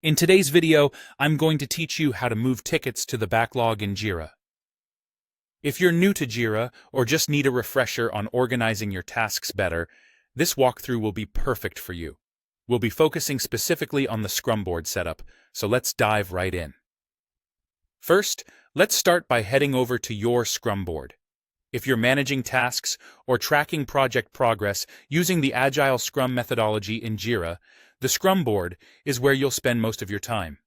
In today's video, I'm going to teach you how to move tickets to the backlog in Jira. If you're new to Jira or just need a refresher on organizing your tasks better, this walkthrough will be perfect for you. We'll be focusing specifically on the Scrum board setup, so let's dive right in. First, let's start by heading over to your Scrum board. If you're managing tasks or tracking project progress using the Agile Scrum methodology in Jira, the Scrum board is where you'll spend most of your time.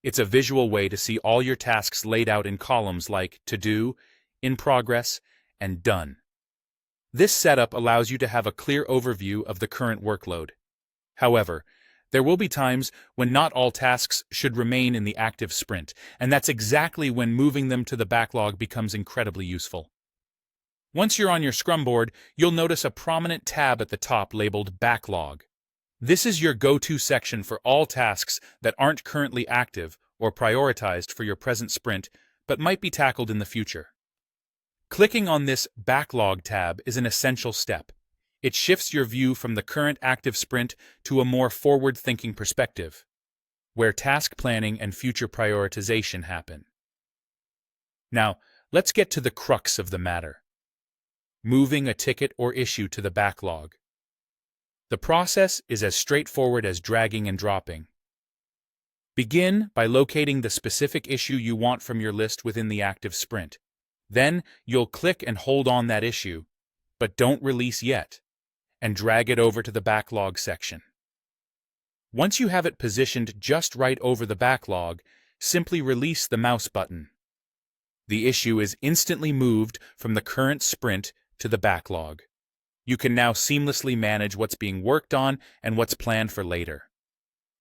It's a visual way to see all your tasks laid out in columns like To Do, In Progress, and Done. This setup allows you to have a clear overview of the current workload. However, there will be times when not all tasks should remain in the active sprint, and that's exactly when moving them to the backlog becomes incredibly useful. Once you're on your Scrum board, you'll notice a prominent tab at the top labeled Backlog. This is your go-to section for all tasks that aren't currently active or prioritized for your present sprint but might be tackled in the future. Clicking on this Backlog tab is an essential step. It shifts your view from the current active sprint to a more forward-thinking perspective, where task planning and future prioritization happen. Now, let's get to the crux of the matter: moving a ticket or issue to the backlog. The process is as straightforward as dragging and dropping. Begin by locating the specific issue you want from your list within the active sprint. Then you'll click and hold on that issue, but don't release yet, and drag it over to the backlog section. Once you have it positioned just right over the backlog, simply release the mouse button. The issue is instantly moved from the current sprint to the backlog. You can now seamlessly manage what's being worked on and what's planned for later.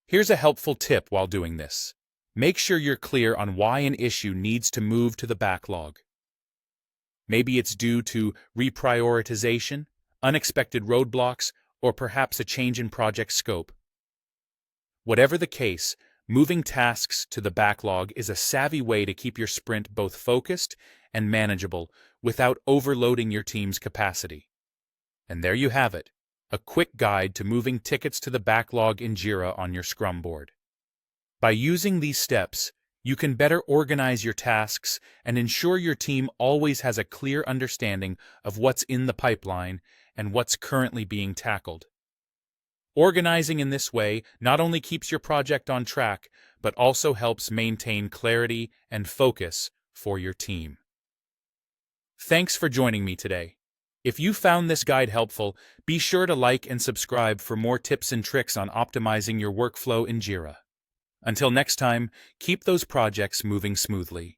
Here's a helpful tip while doing this. Make sure you're clear on why an issue needs to move to the backlog. Maybe it's due to reprioritization, unexpected roadblocks, or perhaps a change in project scope. Whatever the case, moving tasks to the backlog is a savvy way to keep your sprint both focused and manageable without overloading your team's capacity. And there you have it, a quick guide to moving tickets to the backlog in Jira on your Scrum board. By using these steps, you can better organize your tasks and ensure your team always has a clear understanding of what's in the pipeline and what's currently being tackled. Organizing in this way not only keeps your project on track, but also helps maintain clarity and focus for your team. Thanks for joining me today. If you found this guide helpful, be sure to like and subscribe for more tips and tricks on optimizing your workflow in Jira. Until next time, keep those projects moving smoothly.